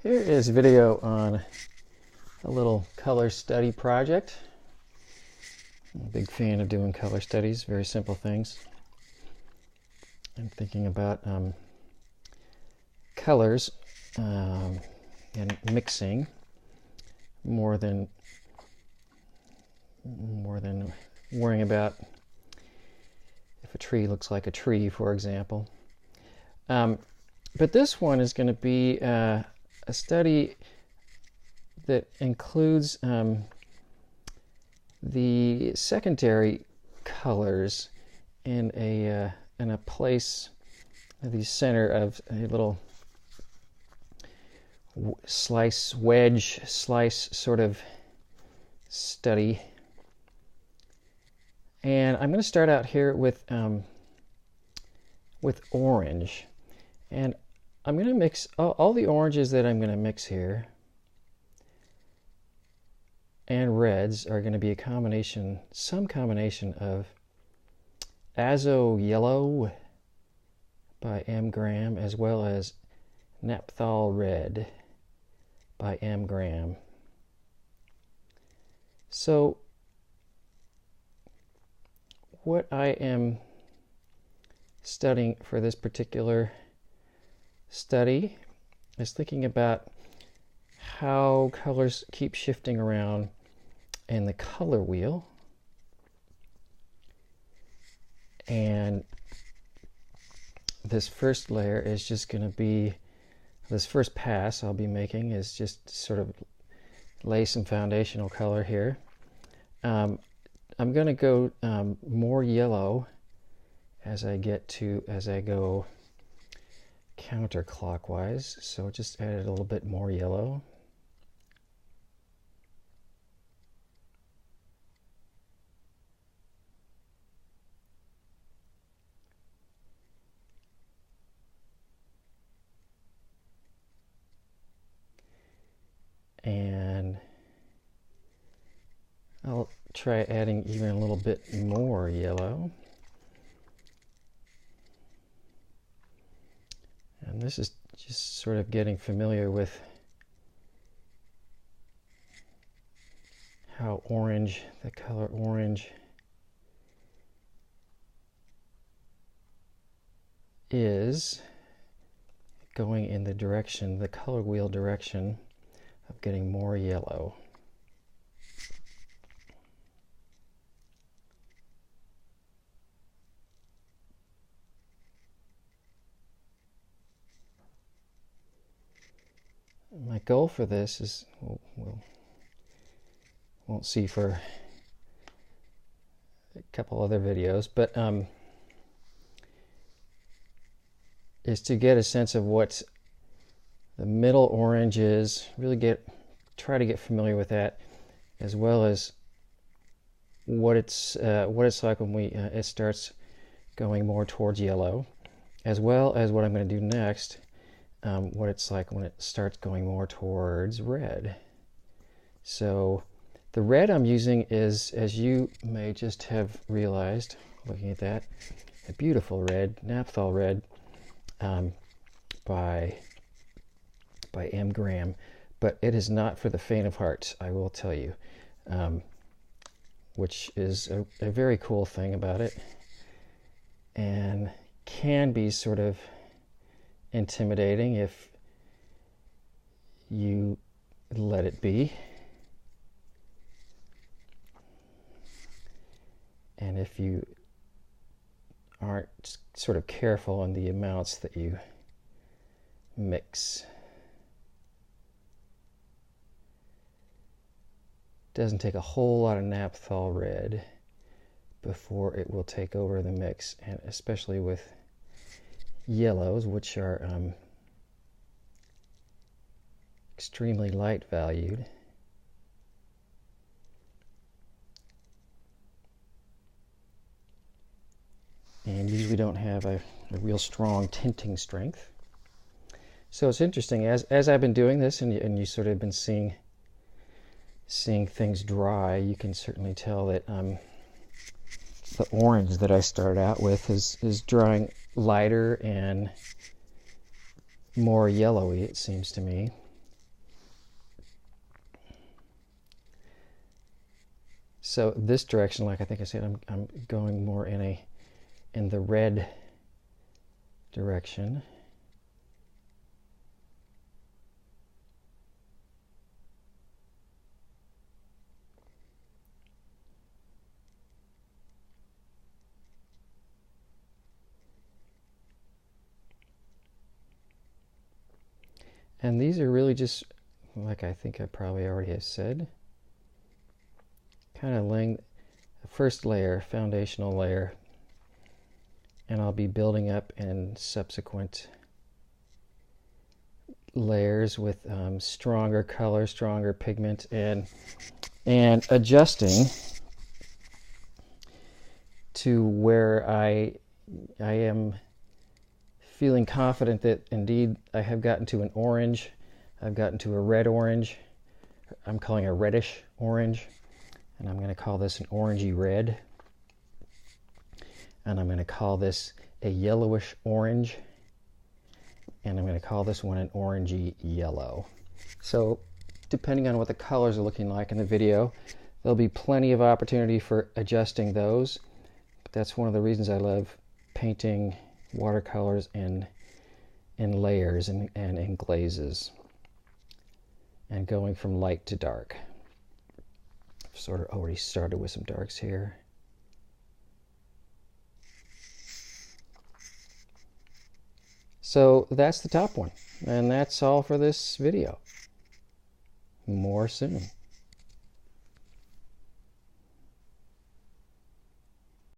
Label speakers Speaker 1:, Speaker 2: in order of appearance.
Speaker 1: Here is a video on a little color study project. I'm a big fan of doing color studies, very simple things. I'm thinking about colors and mixing more than worrying about if a tree looks like a tree, for example. But this one is going to be a study that includes the secondary colors in a place at the center of a little wedge slice sort of study. And I'm going to start out here with orange, and I'm going to mix all the oranges that I'm going to mix here and reds are going to be a combination, some combination of azo yellow by M. Graham as well as naphthol red by M. Graham. So what I am studying for this particular study is thinking about how colors keep shifting around in the color wheel. And this first layer is just going to be, this first pass I'll be making is just sort of lay some foundational color here. I'm going to go more yellow as I go counterclockwise, so just add a little bit more yellow. And I'll try adding even a little bit more yellow. And this is just sort of getting familiar with how orange, the color orange, is going in the direction, the color wheel direction of getting more yellow. My goal for this is, won't see for a couple other videos, but is to get a sense of what the middle orange is, really try to get familiar with that, as well as what it's like when it starts going more towards yellow, as well as what I'm going to do next, what it's like when it starts going more towards red. So the red I'm using is, as you may just have realized looking at that, a beautiful red, naphthol red by M. Graham, but it is not for the faint of heart, I will tell you, which is a very cool thing about it, and can be sort of intimidating if you let it be, and if you aren't sort of careful on the amounts that you mix. Doesn't take a whole lot of naphthol red before it will take over the mix, and especially with yellows, which are extremely light valued. And usually don't have a real strong tinting strength. So it's interesting, as I've been doing this, and you sort of been seeing things dry, you can certainly tell that the orange that I started out with is drying lighter and more yellowy, it seems to me. So this direction, like I think I said, I'm going more in the red direction. And these are really just, like I think I probably already have said, kind of laying the first layer, foundational layer, and I'll be building up in subsequent layers with stronger color, stronger pigment, and adjusting to where I am feeling confident that indeed I have gotten to an orange. I've gotten to a red orange. I'm calling a reddish orange, and I'm going to call this an orangey red. And I'm going to call this a yellowish orange, and I'm going to call this one an orangey yellow. So depending on what the colors are looking like in the video, there'll be plenty of opportunity for adjusting those. But that's one of the reasons I love painting watercolors in layers and in glazes, and going from light to dark. I've sort of already started with some darks here. So that's the top one, and that's all for this video. More soon.